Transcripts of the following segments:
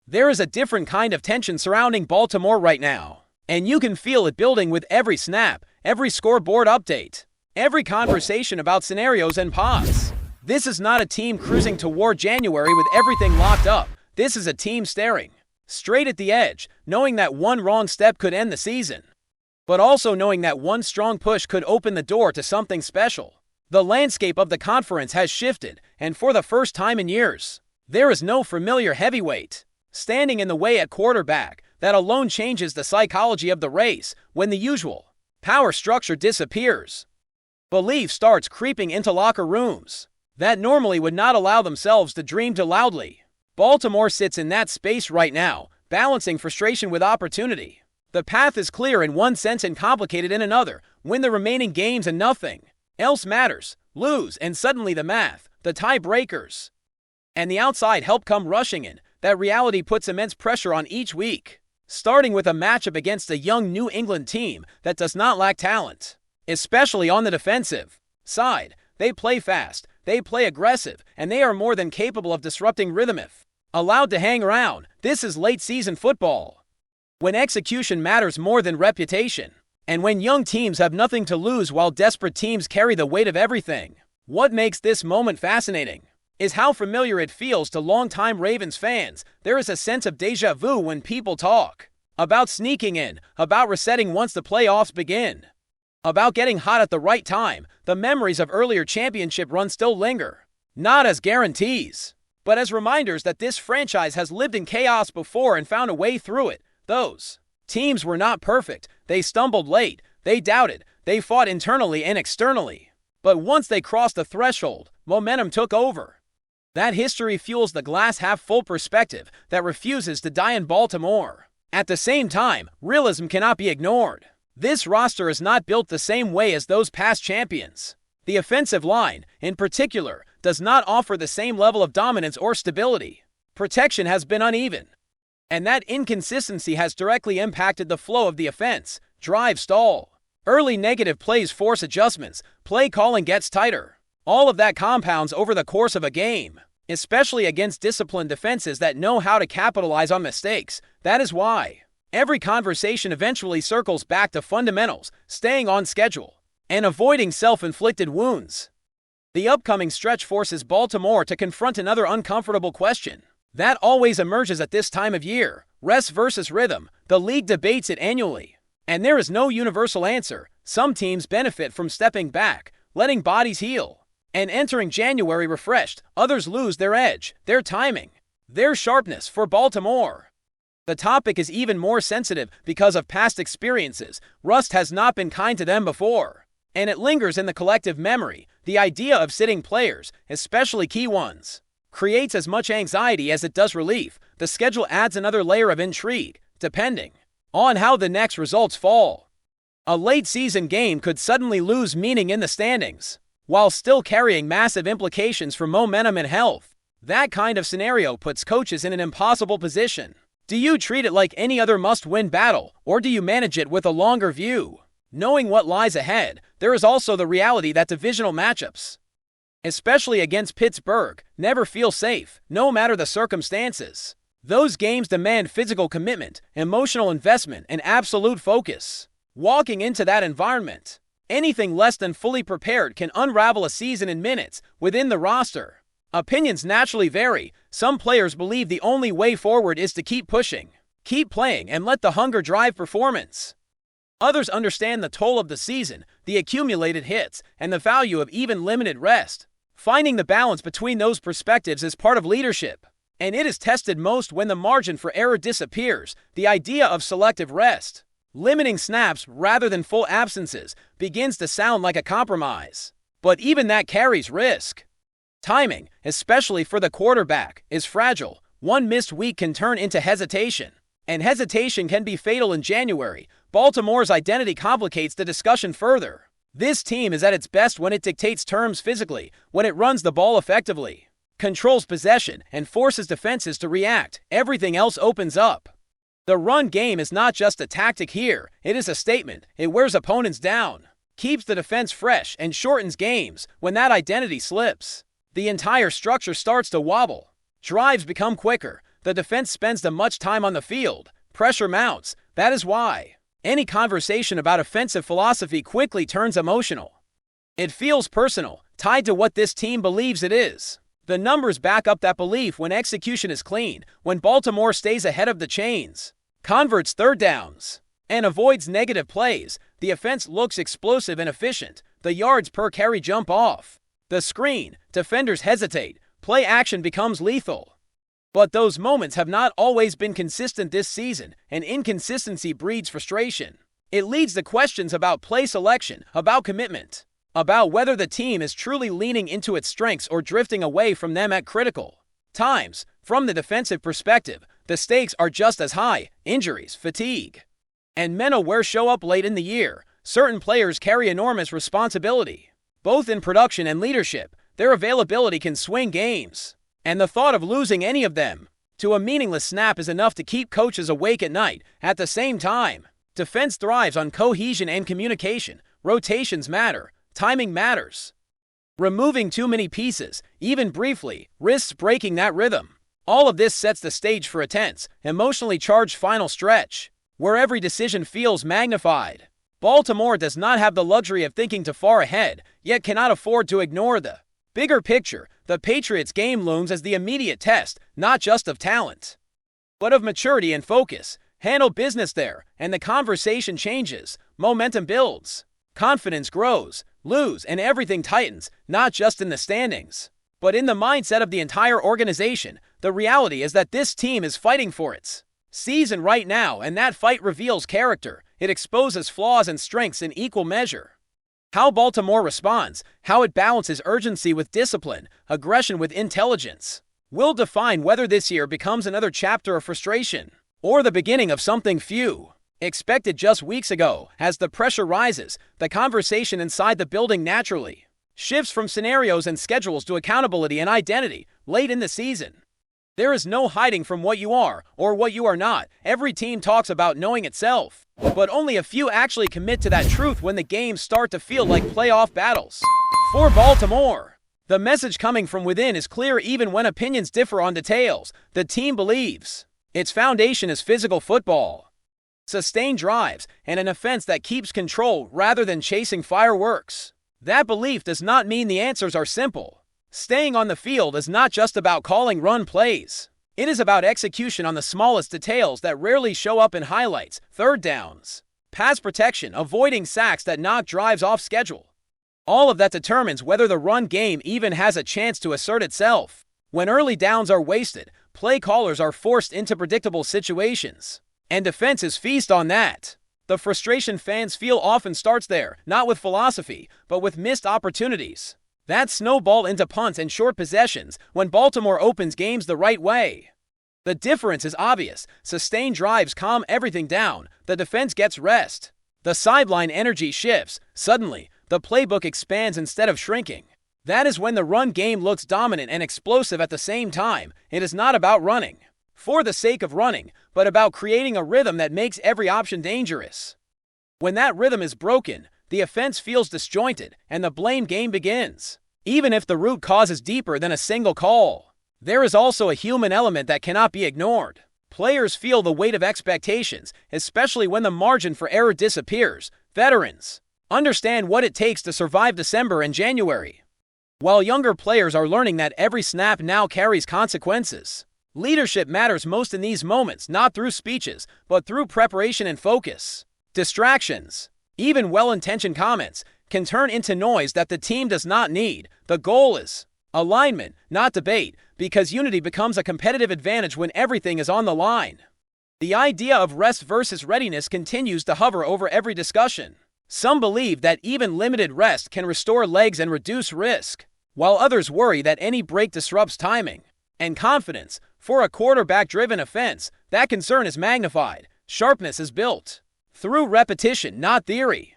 There is a different kind of tension surrounding Baltimore right now, and you can feel it building with every snap, every scoreboard update, every conversation about scenarios and pods. This is not a team cruising toward January with everything locked up. This is a team staring straight at the edge, knowing that one wrong step could end the season, but also knowing that one strong push could open the door to something special. The landscape of the conference has shifted, and for the first time in years, there is no familiar heavyweight standing in the way at quarterback. That alone changes the psychology of the race. When the usual power structure disappears, belief starts creeping into locker rooms that normally would not allow themselves to dream too loudly. Baltimore sits in that space right now, balancing frustration with opportunity. The path is clear in one sense and complicated in another. Win the remaining games and nothing else matters. Lose, and suddenly the math, the tiebreakers, and the outside help come rushing in. That reality puts immense pressure on each week, starting with a matchup against a young New England team that does not lack talent, especially on the defensive side. They play fast, they play aggressive, and they are more than capable of disrupting rhythm if allowed to hang around. This is late-season football, when execution matters more than reputation, and when young teams have nothing to lose while desperate teams carry the weight of everything. What makes this moment fascinating is how familiar it feels to longtime Ravens fans. There is a sense of déjà vu when people talk about sneaking in, about resetting once the playoffs begin, about getting hot at the right time. The memories of earlier championship runs still linger, not as guarantees, but as reminders that this franchise has lived in chaos before and found a way through it. Those teams were not perfect. They stumbled late, they doubted, they fought internally and externally. But once they crossed the threshold, momentum took over. That history fuels the glass-half-full perspective that refuses to die in Baltimore. At the same time, realism cannot be ignored. This roster is not built the same way as those past champions. The offensive line, in particular, does not offer the same level of dominance or stability. Protection has been uneven, and that inconsistency has directly impacted the flow of the offense. Drive stall. Early negative plays force adjustments. Play calling gets tighter. All of that compounds over the course of a game, especially against disciplined defenses that know how to capitalize on mistakes. That is why every conversation eventually circles back to fundamentals, staying on schedule, and avoiding self-inflicted wounds. The upcoming stretch forces Baltimore to confront another uncomfortable question that always emerges at this time of year: rest versus rhythm. The league debates it annually, and there is no universal answer. Some teams benefit from stepping back, letting bodies heal, and entering January refreshed. Others lose their edge, their timing, their sharpness. For Baltimore, the topic is even more sensitive because of past experiences. Rust has not been kind to them before, and it lingers in the collective memory. The idea of sitting players, especially key ones, creates as much anxiety as it does relief. The schedule adds another layer of intrigue, depending on how the next results fall. A late-season game could suddenly lose meaning in the standings, while still carrying massive implications for momentum and health. That kind of scenario puts coaches in an impossible position. Do you treat it like any other must-win battle, or do you manage it with a longer view, knowing what lies ahead? There is also the reality that divisional matchups, especially against Pittsburgh, never feel safe, no matter the circumstances. Those games demand physical commitment, emotional investment, and absolute focus. Walking into that environment, anything less than fully prepared can unravel a season in minutes. Within the roster, opinions naturally vary. Some players believe the only way forward is to keep pushing, keep playing, and let the hunger drive performance. Others understand the toll of the season, the accumulated hits, and the value of even limited rest. Finding the balance between those perspectives is part of leadership, and it is tested most when the margin for error disappears. The idea of selective rest, limiting snaps rather than full absences, begins to sound like a compromise. But even that carries risk. Timing, especially for the quarterback, is fragile. One missed week can turn into hesitation, and hesitation can be fatal in January. Baltimore's identity complicates the discussion further. This team is at its best when it dictates terms physically, when it runs the ball effectively, controls possession, and forces defenses to react. Everything else opens up. The run game is not just a tactic here, it is a statement. It wears opponents down, keeps the defense fresh, and shortens games. When that identity slips, the entire structure starts to wobble. Drives become quicker, The defense spends too much time on the field. Pressure mounts. That is why any conversation about offensive philosophy quickly turns emotional. It feels personal, tied to what this team believes it is. The numbers back up that belief when execution is clean, when Baltimore stays ahead of the chains, converts third downs, and avoids negative plays. The offense looks explosive and efficient. The yards per carry jump off the screen. Defenders hesitate. Play action becomes lethal. But those moments have not always been consistent this season, and inconsistency breeds frustration. It leads to questions about play selection, about commitment, about whether the team is truly leaning into its strengths or drifting away from them at critical times. From the defensive perspective, the stakes are just as high: injuries, fatigue, and mental wear show up late in the year. Certain players carry enormous responsibility, both in production and leadership. Their availability can swing games, and the thought of losing any of them to a meaningless snap is enough to keep coaches awake at night. At the same time, defense thrives on cohesion and communication. Rotations matter. Timing matters. Removing too many pieces, even briefly, risks breaking that rhythm. All of this sets the stage for a tense, emotionally charged final stretch, where every decision feels magnified. Baltimore does not have the luxury of thinking too far ahead, yet cannot afford to ignore the bigger picture. The Patriots' game looms as the immediate test, not just of talent, but of maturity and focus. Handle business there, and the conversation changes. Momentum builds. Confidence grows. Lose, and everything tightens, not just in the standings, but in the mindset of the entire organization. The reality is that this team is fighting for its season right now, and that fight reveals character. It exposes flaws and strengths in equal measure. How Baltimore responds, how it balances urgency with discipline, aggression with intelligence, will define whether this year becomes another chapter of frustration or the beginning of something few expected just weeks ago. As the pressure rises, the conversation inside the building naturally shifts from scenarios and schedules to accountability and identity. Late in the season, there is no hiding from what you are or what you are not. Every team talks about knowing itself, but only a few actually commit to that truth when the games start to feel like playoff battles. For Baltimore, the message coming from within is clear even when opinions differ on details. The team believes its foundation is physical football, sustained drives, and an offense that keeps control rather than chasing fireworks. That belief does not mean the answers are simple. Staying on the field is not just about calling run plays. It is about execution on the smallest details that rarely show up in highlights. Third downs, pass protection, avoiding sacks that knock drives off schedule. All of that determines whether the run game even has a chance to assert itself. When early downs are wasted, play callers are forced into predictable situations, and defenses feast on that. The frustration fans feel often starts there, not with philosophy, but with missed opportunities that snowball into punts and short possessions. When Baltimore opens games the right way, the difference is obvious. Sustained drives calm everything down. The defense gets rest. The sideline energy shifts. Suddenly, the playbook expands instead of shrinking. That is when the run game looks dominant and explosive at the same time. It is not about running for the sake of running, but about creating a rhythm that makes every option dangerous. When that rhythm is broken, the offense feels disjointed, and the blame game begins. Even if the root cause is deeper than a single call, there is also a human element that cannot be ignored. Players feel the weight of expectations, especially when the margin for error disappears. Veterans understand what it takes to survive December and January, while younger players are learning that every snap now carries consequences. Leadership matters most in these moments, not through speeches, but through preparation and focus. Distractions, even well-intentioned comments, can turn into noise that the team does not need. The goal is alignment, not debate, because unity becomes a competitive advantage when everything is on the line. The idea of rest versus readiness continues to hover over every discussion. Some believe that even limited rest can restore legs and reduce risk, while others worry that any break disrupts timing and confidence. For a quarterback-driven offense, that concern is magnified. Sharpness is built through repetition, not theory.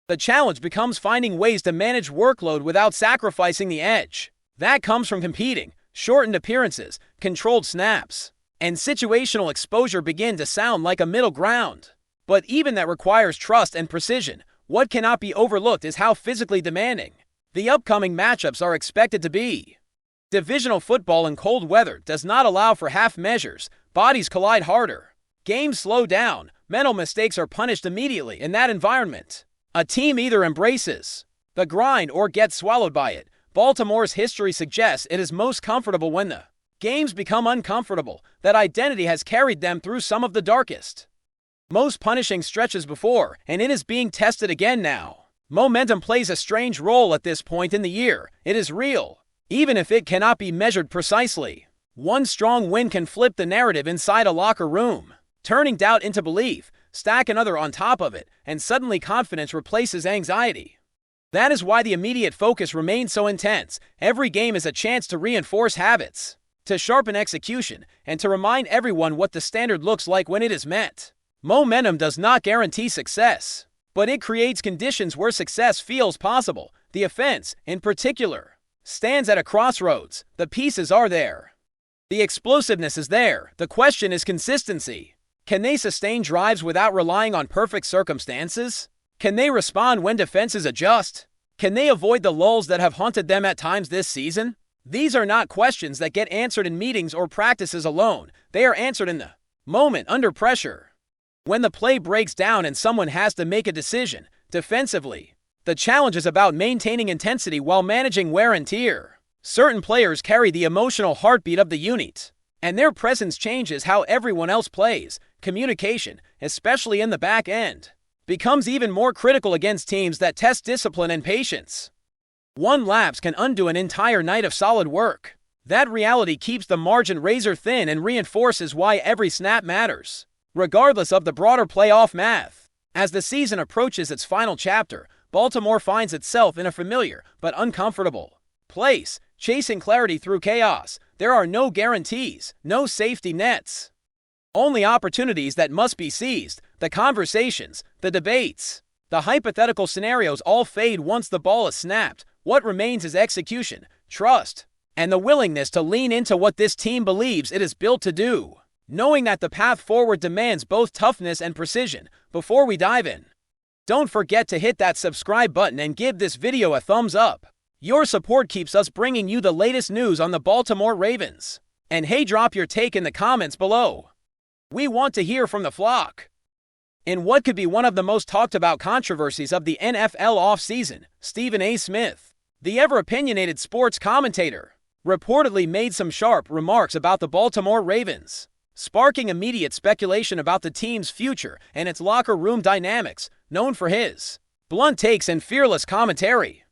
The challenge becomes finding ways to manage workload without sacrificing the edge. That comes from competing. Shortened appearances, controlled snaps, and situational exposure begin to sound like a middle ground. But even that requires trust and precision. What cannot be overlooked is how physically demanding the upcoming matchups are expected to be. Divisional football in cold weather does not allow for half measures. Bodies collide harder. Games slow down. Mental mistakes are punished immediately in that environment. A team either embraces the grind or gets swallowed by it. Baltimore's history suggests it is most comfortable when the games become uncomfortable. That identity has carried them through some of the darkest, most punishing stretches before, and it is being tested again now. Momentum plays a strange role at this point in the year. It is real, even if it cannot be measured precisely. One strong win can flip the narrative inside a locker room, turning doubt into belief. Stack another on top of it, and suddenly confidence replaces anxiety. That is why the immediate focus remains so intense. Every game is a chance to reinforce habits, to sharpen execution, and to remind everyone what the standard looks like when it is met. Momentum does not guarantee success, but it creates conditions where success feels possible. The offense, in particular, stands at a crossroads. The pieces are there. The explosiveness is there. The question is consistency. Can they sustain drives without relying on perfect circumstances? Can they respond when defenses adjust? Can they avoid the lulls that have haunted them at times this season? These are not questions that get answered in meetings or practices alone. They are answered in the moment, under pressure. When the play breaks down and someone has to make a decision, defensively, the challenge is about maintaining intensity while managing wear and tear. Certain players carry the emotional heartbeat of the unit, and their presence changes how everyone else plays. Communication, especially in the back end, becomes even more critical against teams that test discipline and patience. One lapse can undo an entire night of solid work. That reality keeps the margin razor thin and reinforces why every snap matters, regardless of the broader playoff math. As the season approaches its final chapter, Baltimore finds itself in a familiar but uncomfortable place, chasing clarity through chaos. There are no guarantees, no safety nets. Only opportunities that must be seized. The conversations, the debates, the hypothetical scenarios all fade once the ball is snapped. What remains is execution, trust, and the willingness to lean into what this team believes it is built to do, knowing that the path forward demands both toughness and precision. Before we dive in, don't forget to hit that subscribe button and give this video a thumbs up. Your support keeps us bringing you the latest news on the Baltimore Ravens. And hey, drop your take in the comments below. We want to hear from the flock. In what could be one of the most talked about controversies of the NFL offseason, Stephen A. Smith, the ever-opinionated sports commentator, reportedly made some sharp remarks about the Baltimore Ravens, sparking immediate speculation about the team's future and its locker room dynamics. Known for his blunt takes and fearless commentary,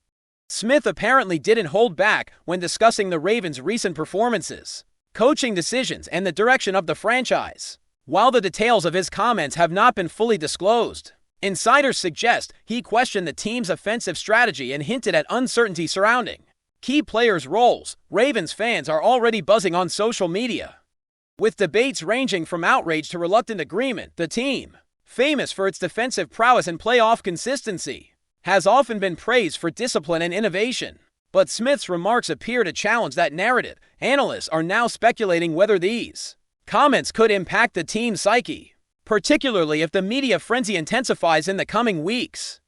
Smith apparently didn't hold back when discussing the Ravens' recent performances, coaching decisions, and the direction of the franchise. While the details of his comments have not been fully disclosed, insiders suggest he questioned the team's offensive strategy and hinted at uncertainty surrounding key players' roles. Ravens fans are already buzzing on social media, with debates ranging from outrage to reluctant agreement. The team, famous for its defensive prowess and playoff consistency, has often been praised for discipline and innovation. But Smith's remarks appear to challenge that narrative. Analysts are now speculating whether these comments could impact the team's psyche, particularly if the media frenzy intensifies in the coming weeks.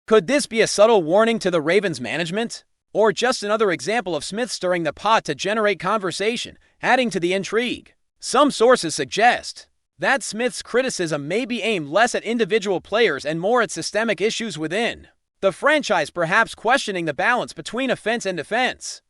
Could this be a subtle warning to the Ravens management, or just another example of Smith stirring the pot to generate conversation, adding to the intrigue? Some sources suggest that Smith's criticism may be aimed less at individual players and more at systemic issues within the franchise, perhaps questioning the balance between offense and defense,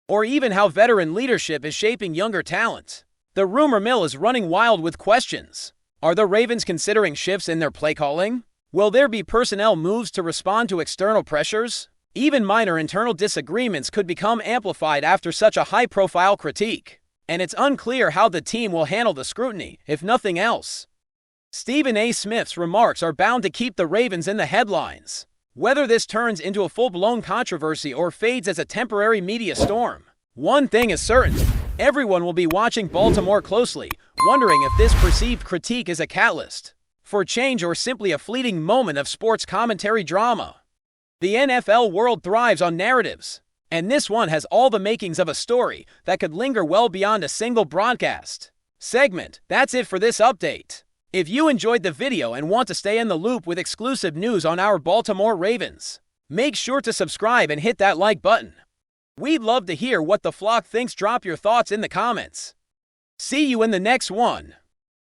or even how veteran leadership is shaping younger talent. The rumor mill is running wild with questions. Are the Ravens considering shifts in their play calling? Will there be personnel moves to respond to external pressures? Even minor internal disagreements could become amplified after such a high-profile critique, and it's unclear how the team will handle the scrutiny. If nothing else, Stephen A. Smith's remarks are bound to keep the Ravens in the headlines. Whether this turns into a full-blown controversy or fades as a temporary media storm, one thing is certain: everyone will be watching Baltimore closely, wondering if this perceived critique is a catalyst for change or simply a fleeting moment of sports commentary drama. The NFL world thrives on narratives, and this one has all the makings of a story that could linger well beyond a single broadcast segment. That's it for this update. If you enjoyed the video and want to stay in the loop with exclusive news on our Baltimore Ravens, make sure to subscribe and hit that like button. We'd love to hear what the flock thinks. Drop your thoughts in the comments. See you in the next one.